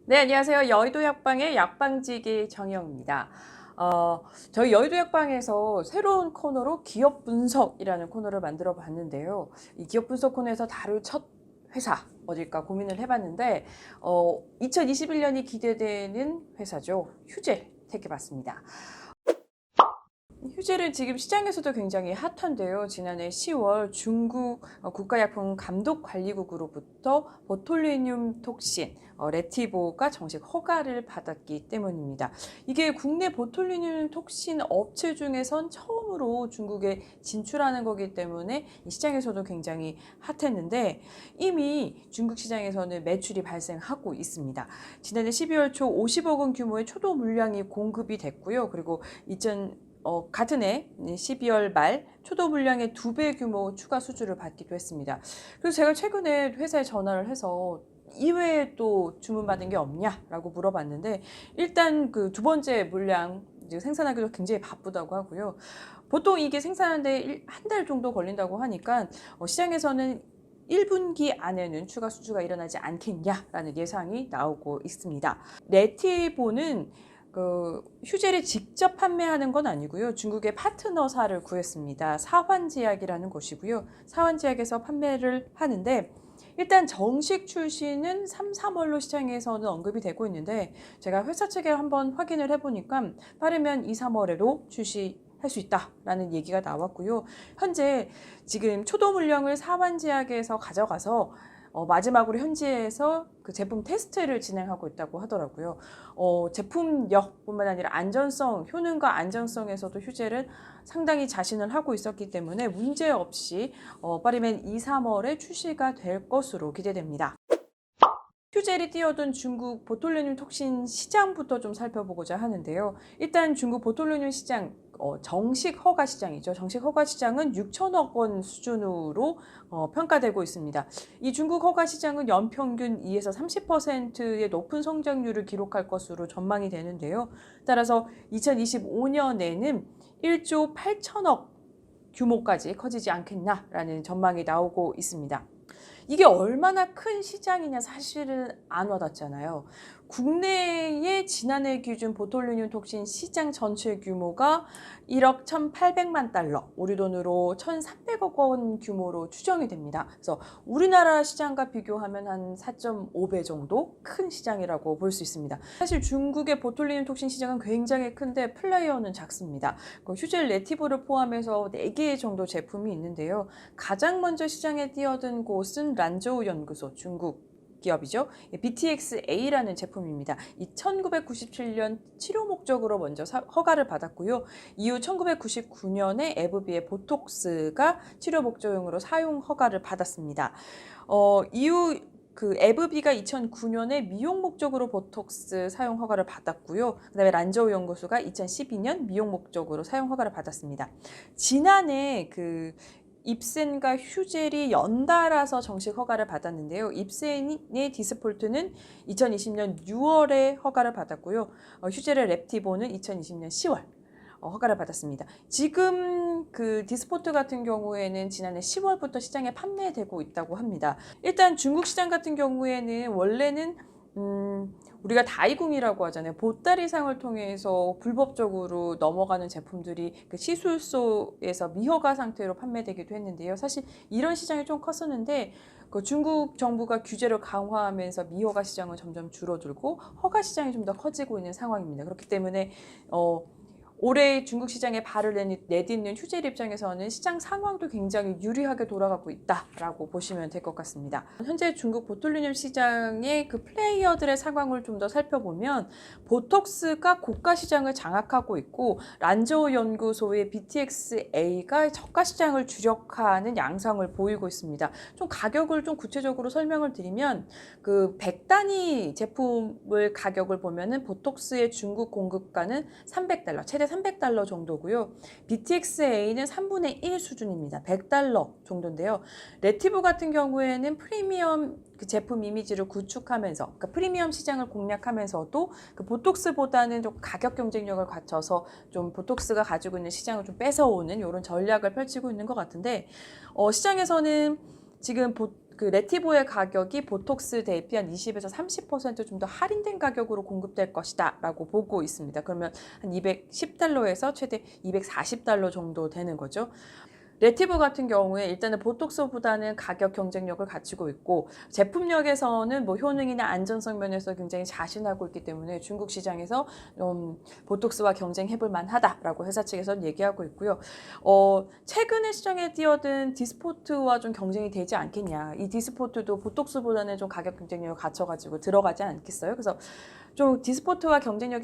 네, 안녕하세요. 여의도 약방의 약방지기 정희영입니다. 저희 여의도 약방에서 새로운 코너로 기업 분석이라는 코너를 만들어 봤는데요. 이 기업 분석 코너에서 다룰 첫 회사 어딜까 고민을 해봤는데 2021년이 기대되는 회사죠. 휴재 택해봤습니다. 휴재는 지금 시장에서도 굉장히 핫한데요. 지난해 10월 중국 국가약품감독관리국으로부터 보톨리늄 톡신 레티보가 정식 허가를 받았기 때문입니다. 이게 국내 보톨리늄 톡신 업체 중에선 처음으로 중국에 진출하는 거기 때문에 시장에서도 굉장히 핫했는데 이미 중국 시장에서는 매출이 발생하고 있습니다. 지난해 12월 초 50억 원 규모의 초도 물량이 공급이 됐고요. 그리고 같은 해 12월 말 초도 물량의 2배 규모 추가 수주를 받기도 했습니다. 그래서 제가 최근에 회사에 전화를 해서 이외에 또 주문받은 게 없냐라고 물어봤는데 일단 그 두 번째 물량 이제 생산하기도 굉장히 바쁘다고 하고요. 보통 이게 생산하는데 한 달 정도 걸린다고 하니까 시장에서는 1분기 안에는 추가 수주가 일어나지 않겠냐라는 예상이 나오고 있습니다. 레티보는 휴재를 직접 판매하는 건 아니고요. 중국의 파트너사를 구했습니다. 사환제약이라는 곳이고요. 사환제약에서 판매를 하는데 일단 정식 출시는 3, 4월로 시장에서는 언급이 되고 있는데 제가 회사 측에 한번 확인을 해보니까 빠르면 2, 3월에도 출시할 수 있다라는 얘기가 나왔고요. 현재 지금 초도 물량을 사환제약에서 가져가서 마지막으로 현지에서 그 제품 테스트를 진행하고 있다고 하더라고요. 제품력뿐만 아니라 안전성, 효능과 안전성에서도 휴재를 상당히 자신을 하고 있었기 때문에 문제없이 빠르면 2, 3월에 출시가 될 것으로 기대됩니다. 휴젤이 뛰어든 중국 보톨리늄 톡신 시장부터 좀 살펴보고자 하는데요. 일단 중국 보톨리늄 시장 정식 허가 시장이죠. 정식 허가 시장은 6천억 원 수준으로 평가되고 있습니다. 이 중국 허가 시장은 연평균 2에서 30%의 높은 성장률을 기록할 것으로 전망이 되는데요. 따라서 2025년에는 1조 8천억 규모까지 커지지 않겠나라는 전망이 나오고 있습니다. 이게 얼마나 큰 시장이냐 사실은 안 와닿잖아요. 국내의 지난해 기준 보톨리늄 톡신 시장 전체 규모가 1억 1,800만 달러, 우리 돈으로 1,300억 원 규모로 추정이 됩니다. 그래서 우리나라 시장과 비교하면 한 4.5배 정도 큰 시장이라고 볼 수 있습니다. 사실 중국의 보톨리늄 톡신 시장은 굉장히 큰데 플레이어는 작습니다. 휴젤 레티보를 포함해서 4개 정도 제품이 있는데요. 가장 먼저 시장에 뛰어든 곳은 란저우 연구소, 중국 기업이죠. BTX-A라는 제품입니다. 이 1997년 치료 목적으로 먼저 허가를 받았고요. 이후 1999년에 에브비의 보톡스가 치료 목적용으로 사용 허가를 받았습니다. 이후 그 에브비가 2009년에 미용 목적으로 보톡스 사용 허가를 받았고요. 그다음에 란저우 연구소가 2012년 미용 목적으로 사용 허가를 받았습니다. 지난해 입센과 휴젤이 연달아서 정식 허가를 받았는데요. 입센의 디스폴트는 2020년 6월에 허가를 받았고요. 휴젤의 랩티보는 2020년 10월 허가를 받았습니다. 지금 그 디스포트 같은 경우에는 지난해 10월부터 시장에 판매되고 있다고 합니다. 일단 중국 시장 같은 경우에는 원래는 우리가 다이궁이라고 하잖아요. 보따리상을 통해서 불법적으로 넘어가는 제품들이 그 시술소에서 미허가 상태로 판매되기도 했는데요. 사실 이런 시장이 좀 컸었는데 그 중국 정부가 규제를 강화하면서 미허가 시장은 점점 줄어들고 허가 시장이 좀 더 커지고 있는 상황입니다. 그렇기 때문에 올해 중국 시장에 발을 내딛는 휴젤 입장에서는 시장 상황도 굉장히 유리하게 돌아가고 있다라고 보시면 될 것 같습니다. 현재 중국 보톨리늄 시장의 그 플레이어들의 상황을 좀 더 살펴보면 보톡스가 고가 시장을 장악하고 있고 란저우 연구소의 BTX-A가 저가 시장을 주력하는 양상을 보이고 있습니다. 좀 가격을 좀 구체적으로 설명을 드리면 그 100단위 제품을 가격을 보면은 보톡스의 중국 공급가는 300달러, 최대 300달러 정도고요. BTX-A는 3분의 1 수준입니다. 100달러 정도인데요. 레티브 같은 경우에는 프리미엄 그 제품 이미지를 구축하면서 그러니까 프리미엄 시장을 공략하면서도 그 보톡스보다는 좀 가격 경쟁력을 갖춰서 좀 보톡스가 가지고 있는 시장을 좀 뺏어오는 이런 전략을 펼치고 있는 것 같은데 시장에서는 지금 그 레티보의 가격이 보톡스 대비 한 20에서 30% 좀 더 할인된 가격으로 공급될 것이다 라고 보고 있습니다. 그러면 한 210달러에서 최대 240달러 정도 되는 거죠. 레티브 같은 경우에 일단은 보톡스보다는 가격 경쟁력을 갖추고 있고 제품력에서는 뭐 효능이나 안전성 면에서 굉장히 자신하고 있기 때문에 중국 시장에서 보톡스와 경쟁해볼 만하다라고 회사 측에서는 얘기하고 있고요. 최근에 시장에 뛰어든 디스포트와 좀 경쟁이 되지 않겠냐. 이 디스포트도 보톡스보다는 좀 가격 경쟁력을 갖춰가지고 들어가지 않겠어요. 그래서 좀 디스포트와 경쟁이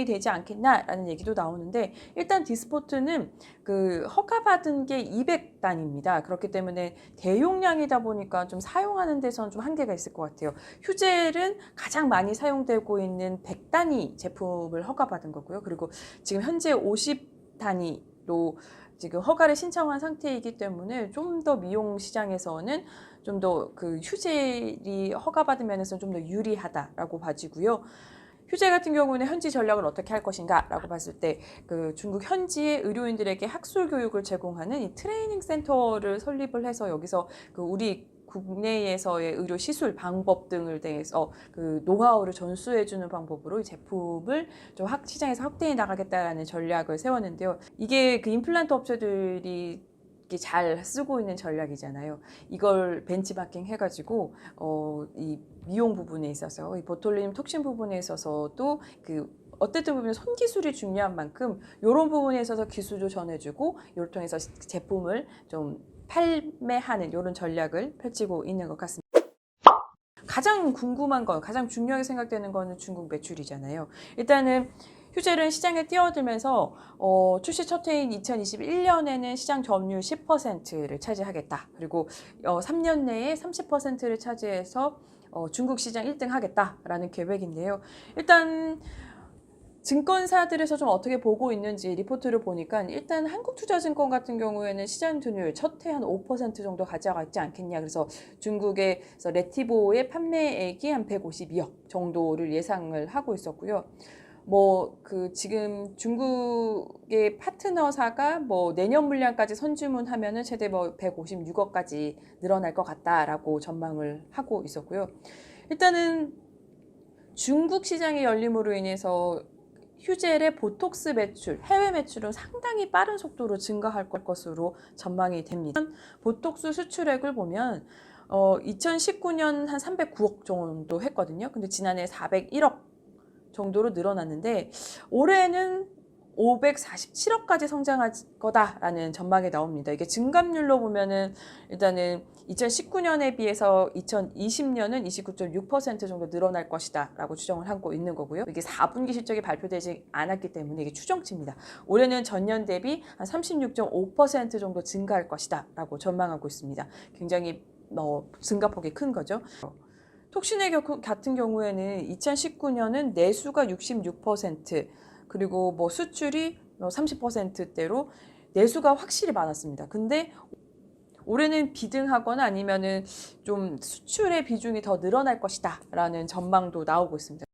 되지 않겠나라는 얘기도 나오는데 일단 디스포트는 그 허가받은 게 200단입니다. 그렇기 때문에 대용량이다 보니까 좀 사용하는 데서는 좀 한계가 있을 것 같아요. 휴젤은 가장 많이 사용되고 있는 100단위 제품을 허가받은 거고요. 그리고 지금 현재 50단위로 지금 허가를 신청한 상태이기 때문에 좀 더 미용 시장에서는 좀 더 그 휴젤이 허가받은 면에서는 좀 더 유리하다라고 봐지고요. 휴젤 같은 경우는 현지 전략을 어떻게 할 것인가라고 봤을 때 그 중국 현지의 의료인들에게 학술 교육을 제공하는 이 트레이닝 센터를 설립을 해서 여기서 그 우리 국내에서의 의료 시술 방법 등을 대해서 그 노하우를 전수해주는 방법으로 이 제품을 좀 시장에서 확대해 나가겠다라는 전략을 세웠는데요. 이게 그 임플란트 업체들이 잘 쓰고 있는 전략이잖아요. 이걸 벤치마킹 해가지고 이 미용 부분에 있어서 이 보톨리늄 톡신 부분에 있어서도 그 어쨌든 보면 손기술이 중요한 만큼 이런 부분에 있어서 기술도 전해주고 이를 통해서 제품을 좀 판매하는 이런 전략을 펼치고 있는 것 같습니다. 가장 궁금한 건, 가장 중요하게 생각되는 거는 중국 매출이잖아요. 일단은 휴젤은 시장에 뛰어들면서 출시 첫 해인 2021년에는 시장 점유율 10%를 차지하겠다. 그리고 3년 내에 30%를 차지해서 중국 시장 1등 하겠다라는 계획인데요. 일단 증권사들에서 좀 어떻게 보고 있는지 리포트를 보니까 일단 한국투자증권 같은 경우에는 시장 점유율 첫 해 한 5% 정도 가져가지 않겠냐. 그래서 중국에서 레티보의 판매액이 한 152억 정도를 예상을 하고 있었고요. 뭐 그 지금 중국의 파트너사가 뭐 내년 물량까지 선주문하면은 최대 뭐 156억까지 늘어날 것 같다라고 전망을 하고 있었고요. 일단은 중국 시장의 열림으로 인해서 휴젤의 보톡스 매출, 해외 매출은 상당히 빠른 속도로 증가할 것으로 전망이 됩니다. 보톡스 수출액을 보면 2019년 한 309억 정도 했거든요. 근데 지난해 401억 정도로 늘어났는데 올해는 547억까지 성장할 거다라는 전망이 나옵니다. 이게 증감률로 보면은 일단은 2019년에 비해서 2020년은 29.6% 정도 늘어날 것이다 라고 추정을 하고 있는 거고요. 이게 4분기 실적이 발표되지 않았기 때문에 이게 추정치입니다. 올해는 전년 대비 한 36.5% 정도 증가할 것이다 라고 전망하고 있습니다. 굉장히 증가폭이 큰 거죠. 톡신의 같은 경우에는 2019년은 내수가 66%, 그리고 뭐 수출이 30%대로 내수가 확실히 많았습니다. 근데 올해는 비등하거나 아니면은 좀 수출의 비중이 더 늘어날 것이다 라는 전망도 나오고 있습니다.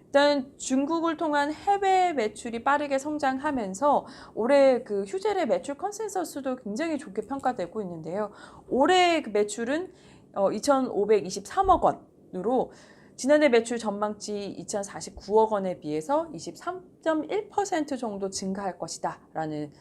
일단 중국을 통한 해외 매출이 빠르게 성장하면서 올해 그 휴젤의 매출 컨센서스도 굉장히 좋게 평가되고 있는데요. 올해 그 매출은 2,523억 원으로 지난해 매출 전망치 2,049억 원에 비해서 23.1% 정도 증가할 것이다 라는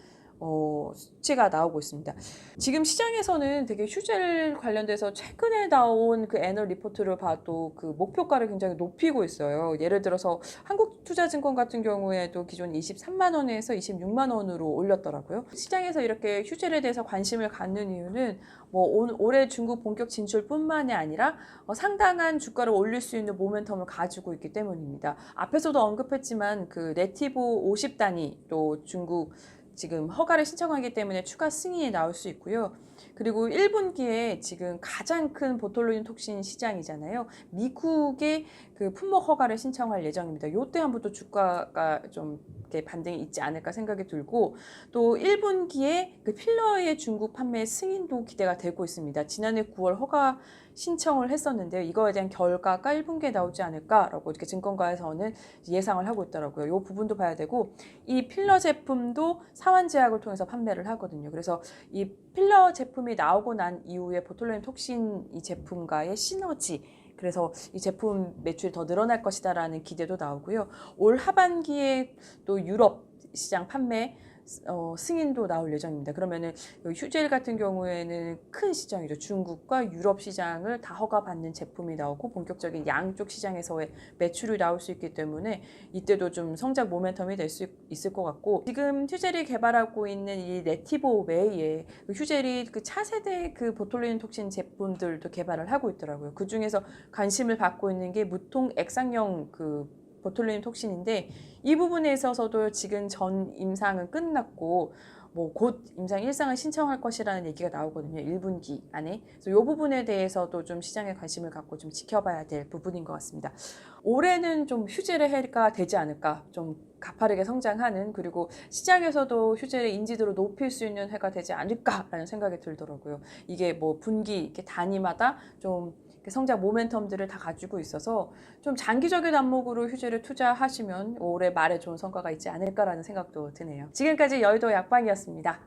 수치가 나오고 있습니다. 지금 시장에서는 되게 휴젤 관련돼서 최근에 나온 그 애널 리포트를 봐도 그 목표가를 굉장히 높이고 있어요. 예를 들어서 한국투자증권 같은 경우에도 기존 23만 원에서 26만 원으로 올렸더라고요. 시장에서 이렇게 휴젤에 대해서 관심을 갖는 이유는 뭐 올해 중국 본격 진출뿐만이 아니라 상당한 주가를 올릴 수 있는 모멘텀을 가지고 있기 때문입니다. 앞에서도 언급했지만 그 레티보 50단위로 중국 지금 허가를 신청하기 때문에 추가 승인이 나올 수 있고요. 그리고 1분기에 지금 가장 큰 보톨리늄 톡신 시장이잖아요. 미국의 그 품목 허가를 신청할 예정입니다. 이때 한번 또 주가가 좀 이렇게 반등이 있지 않을까 생각이 들고, 또 1분기에 그 필러의 중국 판매 승인도 기대가 되고 있습니다. 지난해 9월 허가 신청을 했었는데요. 이거에 대한 결과가 1분기에 나오지 않을까라고 이렇게 증권가에서는 예상을 하고 있더라고요. 이 부분도 봐야 되고, 이 필러 제품도 사환제약을 통해서 판매를 하거든요. 그래서 이 필러 제품이 나오고 난 이후에 보톨리늄 톡신 이 제품과의 시너지, 그래서 이 제품 매출이 더 늘어날 것이다라는 기대도 나오고요. 올 하반기에 또 유럽 시장 판매 승인도 나올 예정입니다. 그러면은 휴젤 같은 경우에는 큰 시장이죠. 중국과 유럽 시장을 다 허가받는 제품이 나오고 본격적인 양쪽 시장에서의 매출이 나올 수 있기 때문에 이때도 좀 성장 모멘텀이 될 수 있을 것 같고, 지금 휴젤이 개발하고 있는 이 레티보 외에 휴젤이 그 차세대 그 보톨리늄 톡신 제품들도 개발을 하고 있더라고요. 그 중에서 관심을 받고 있는 게 무통 액상형 그 보톨리눔 톡신인데, 이 부분에 있어서도 지금 전 임상은 끝났고 뭐 곧 임상 1상을 신청할 것이라는 얘기가 나오거든요. 1분기 안에. 그래서 이 부분에 대해서도 좀 시장에 관심을 갖고 좀 지켜봐야 될 부분인 것 같습니다. 올해는 좀 휴젤의 해가 되지 않을까, 좀 가파르게 성장하는, 그리고 시장에서도 휴젤의 인지도를 높일 수 있는 해가 되지 않을까라는 생각이 들더라고요. 이게 뭐 분기 이렇게 단위마다 좀 성장 모멘텀들을 다 가지고 있어서 좀 장기적인 안목으로 휴재를 투자하시면 올해 말에 좋은 성과가 있지 않을까라는 생각도 드네요. 지금까지 여의도 약방이었습니다.